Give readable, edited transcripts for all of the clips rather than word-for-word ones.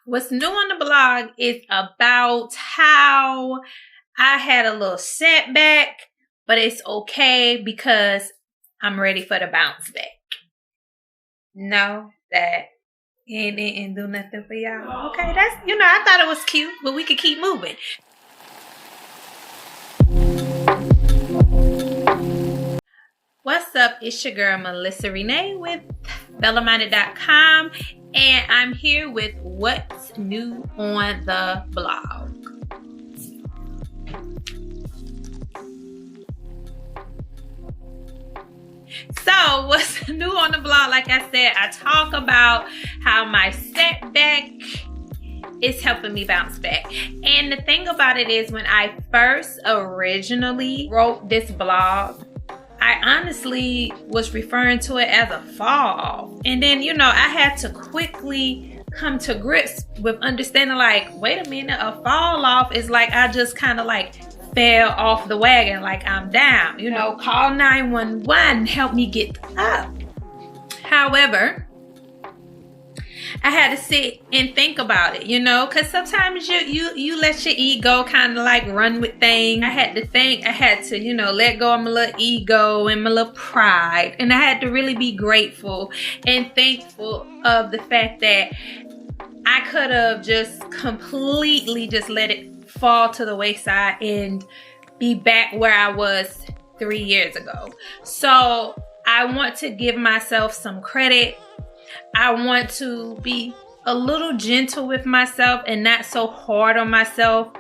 What's new on the blog is about how I had a little setback, but it's okay because I'm ready for the bounce back. No, that didn't do nothing for y'all. Okay, that's, I thought it was cute, but we could keep moving. What's up? It's your girl Melissa Renee with BellaMinded.com, and I'm here with what's new on the blog. So what's new on the blog, like I said, I talk about how my setback is helping me bounce back. And the thing about it is, when I first originally wrote this blog, I honestly was referring to it as a fall off. And then, I had to quickly come to grips with understanding, like, wait a minute, a fall off is like I just kind of like fell off the wagon, like I'm down. Call 911, help me get up. However, I had to sit and think about it, because sometimes you let your ego kind of like run with things. I had to think, I had to, let go of my little ego and my little pride. And I had to really be grateful and thankful of the fact that I could have just completely just let it fall to the wayside and be back where I was 3 years ago. So I want to give myself some credit. I want to be a little gentle with myself and not so hard on myself,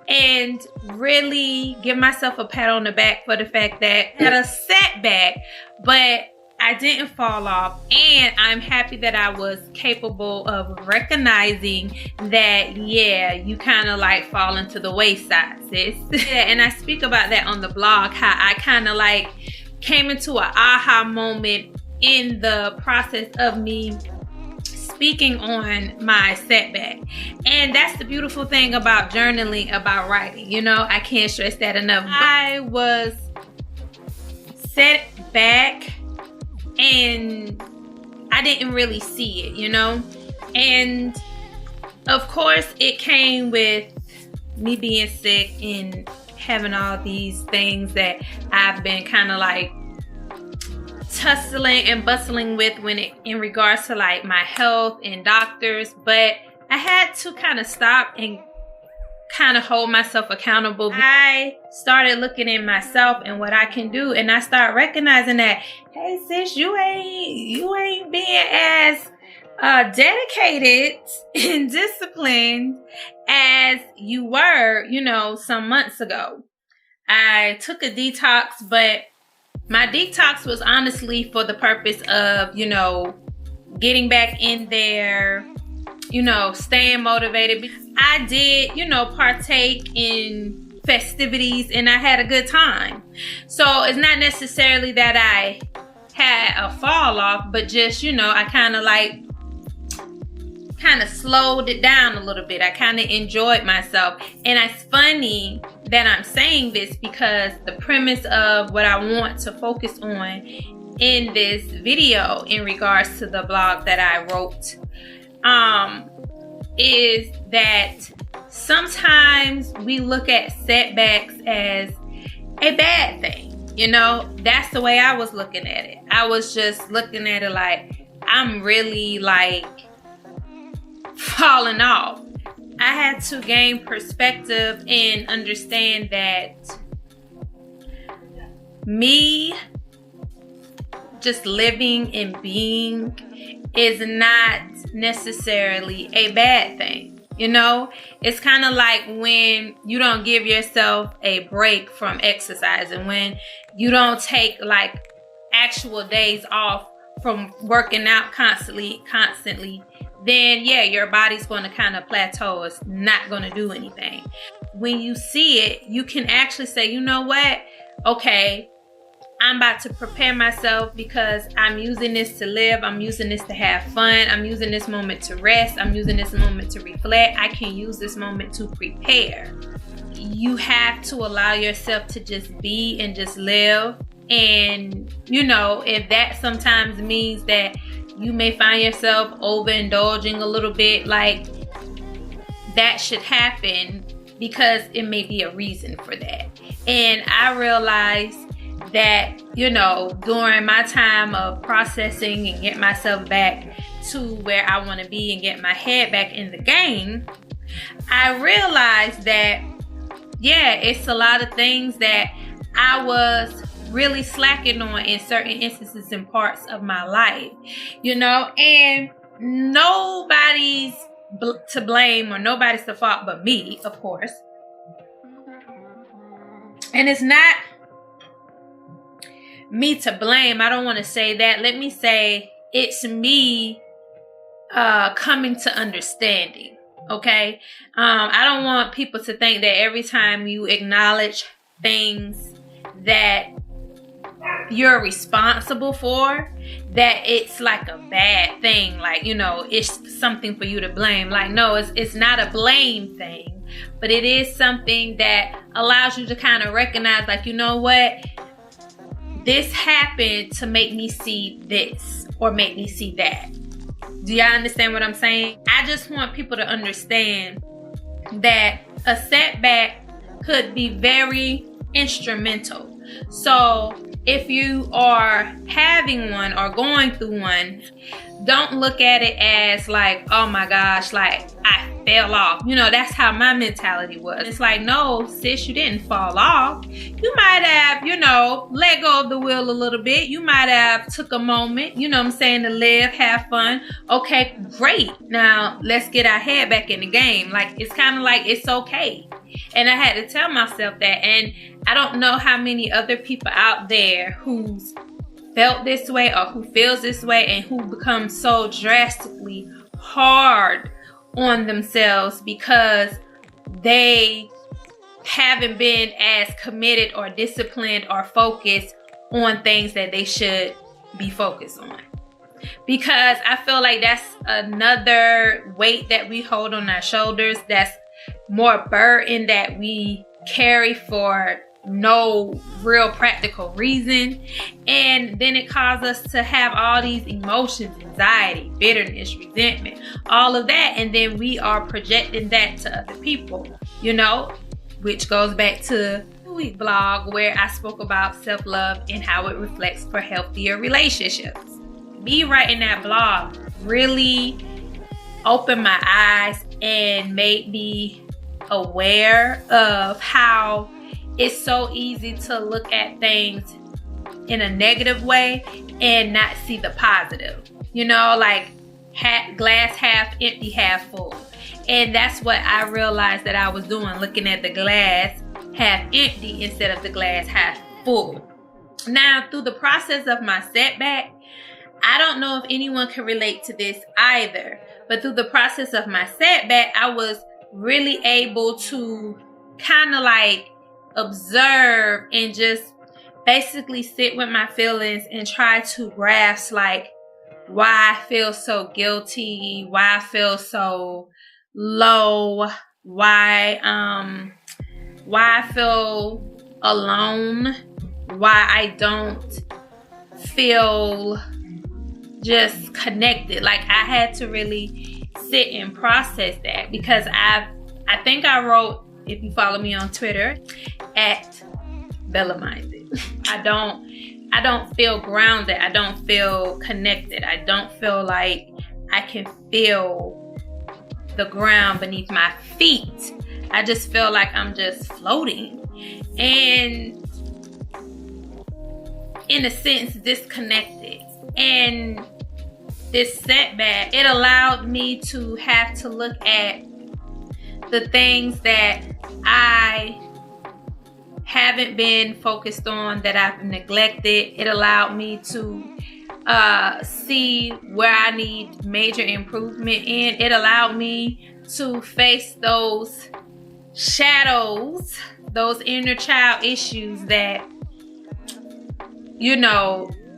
and really give myself a pat on the back for the fact that I had a setback, but I didn't fall off. And I'm happy that I was capable of recognizing that, yeah, you kind of like fall into the wayside, sis. Yeah, and I speak about that on the blog, how I kind of like came into an aha moment in the process of me speaking on my setback. And that's the beautiful thing about journaling, about writing. I can't stress that enough. I was set back and I didn't really see it, And of course it came with me being sick and having all these things that I've been kind of like tussling and bustling with in regards to like my health and doctors. But I had to kind of stop and kind of hold myself accountable. I started looking at myself and what I can do, and I start recognizing that, hey sis, you ain't being as dedicated and disciplined as you were, some months ago. I took a detox, but my detox was honestly for the purpose of, getting back in there, staying motivated. I did, partake in festivities and I had a good time. So it's not necessarily that I had a fall off, but just, I kind of slowed it down a little bit. I kind of enjoyed myself. And it's funny that I'm saying this because the premise of what I want to focus on in this video in regards to the blog that I wrote is that sometimes we look at setbacks as a bad thing. That's the way I was looking at it. I was just looking at it like I'm really like falling off. I had to gain perspective and understand that me just living and being is not necessarily a bad thing. It's kind of like when you don't give yourself a break from exercising, when you don't take like actual days off from working out constantly, then yeah, your body's going to kind of plateau. It's not going to do anything. When you see it, you can actually say, you know what? Okay, I'm about to prepare myself because I'm using this to live. I'm using this to have fun. I'm using this moment to rest. I'm using this moment to reflect. I can use this moment to prepare. You have to allow yourself to just be and just live. And, if that sometimes means that you may find yourself overindulging a little bit, like that should happen because it may be a reason for that. And I realized that, during my time of processing and get myself back to where I want to be and get my head back in the game, I realized that, it's a lot of things that I was really slacking on in certain instances and parts of my life, and nobody's to blame or nobody's to fault but me, of course. And it's not me to blame. I don't want to say that. Let me say it's me coming to understanding. Okay? I don't want people to think that every time you acknowledge things that you're responsible for, that it's like a bad thing, like, it's something for you to blame. Like, no, it's not a blame thing, but it is something that allows you to kind of recognize, like, you know what, this happened to make me see this or make me see that. Do y'all understand what I'm saying? I just want people to understand that a setback could be very instrumental. So if you are having one or going through one, don't look at it as like, oh my gosh, like I fell off. That's how my mentality was. It's like, no, sis, you didn't fall off. You might have, let go of the wheel a little bit. You might have took a moment, to live, have fun. Okay, great. Now let's get our head back in the game. Like, it's kind of like, it's okay. And I had to tell myself that. And I don't know how many other people out there who's felt this way or who feels this way and who becomes so drastically hard on themselves because they haven't been as committed or disciplined or focused on things that they should be focused on. Because I feel like that's another weight that we hold on our shoulders, that's more burden that we carry for no real practical reason, and then it causes us to have all these emotions, anxiety, bitterness, resentment, all of that, and then we are projecting that to other people, which goes back to the week blog where I spoke about self-love and how it reflects for healthier relationships. Me writing that blog really opened my eyes and made me aware of how it's so easy to look at things in a negative way and not see the positive. Like glass half empty, half full. And that's what I realized that I was doing, looking at the glass half empty instead of the glass half full. Now, through the process of my setback, I don't know if anyone can relate to this either, but through the process of my setback, I was really able to kind of like observe and just basically sit with my feelings and try to grasp like why I feel so guilty, why I feel so low, why I feel alone, why I don't feel just connected. Like, I had to really sit and process that because I think I wrote, if you follow me on Twitter, at Bella Minded. I don't feel grounded. I don't feel connected. I don't feel like I can feel the ground beneath my feet. I just feel like I'm just floating. And in a sense, disconnected. And this setback, it allowed me to have to look at the things that I haven't been focused on, that I've neglected. It allowed me to see where I need major improvement in. It allowed me to face those shadows, those inner child issues that,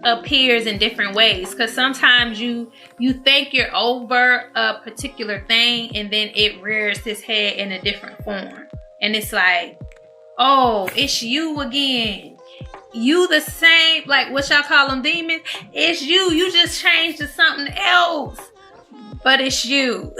appears in different ways. Because sometimes you think you're over a particular thing and then it rears its head in a different form. And it's like, oh, it's you again. You the same, like what y'all call them, demons? It's you. You just changed to something else. But it's you.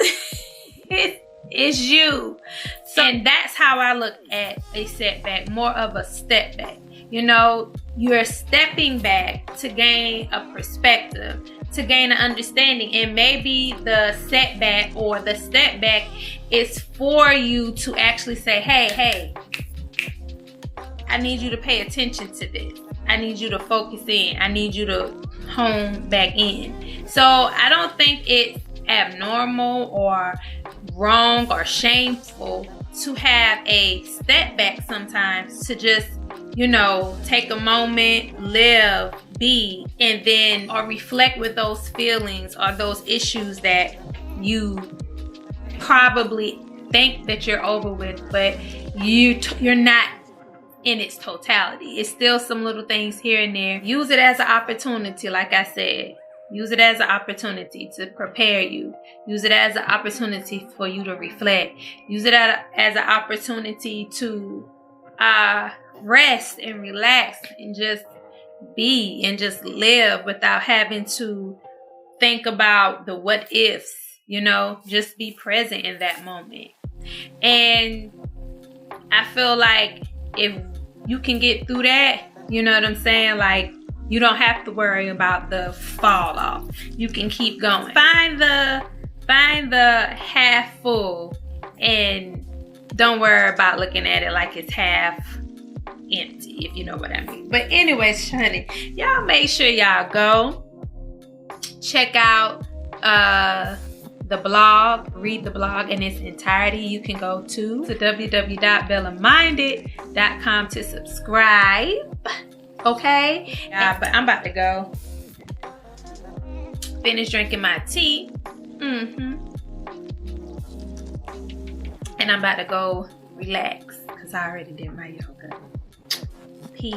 It's you. So, and that's how I look at a setback, more of a step back. You know, you're stepping back to gain a perspective, to gain an understanding. And maybe the setback or the step back is for you to actually say, hey, I need you to pay attention to this. I need you to focus in. I need you to hone back in. So I don't think it's abnormal or wrong or shameful to have a step back sometimes, to just, you know, take a moment, live, be, and then or reflect with those feelings or those issues that you probably think that you're over with, but you're not in its totality. It's still some little things here and there. Use it as an opportunity, like I said. Use it as an opportunity to prepare you. Use it as an opportunity for you to reflect. Use it as an opportunity to rest and relax and just be and just live without having to think about the what ifs, you know, just be present in that moment. And I feel like if you can get through that, you know what I'm saying? Like, you don't have to worry about the fall off. You can keep going. Find the half full and don't worry about looking at it like it's half empty, if you know what I mean. But anyways, honey, y'all make sure y'all go check out the blog, read the blog in its entirety. You can go to www.bellaminded.com to subscribe. Okay? Yeah, but I'm about to go finish drinking my tea. And I'm about to go relax because I already did my yoga. Peace.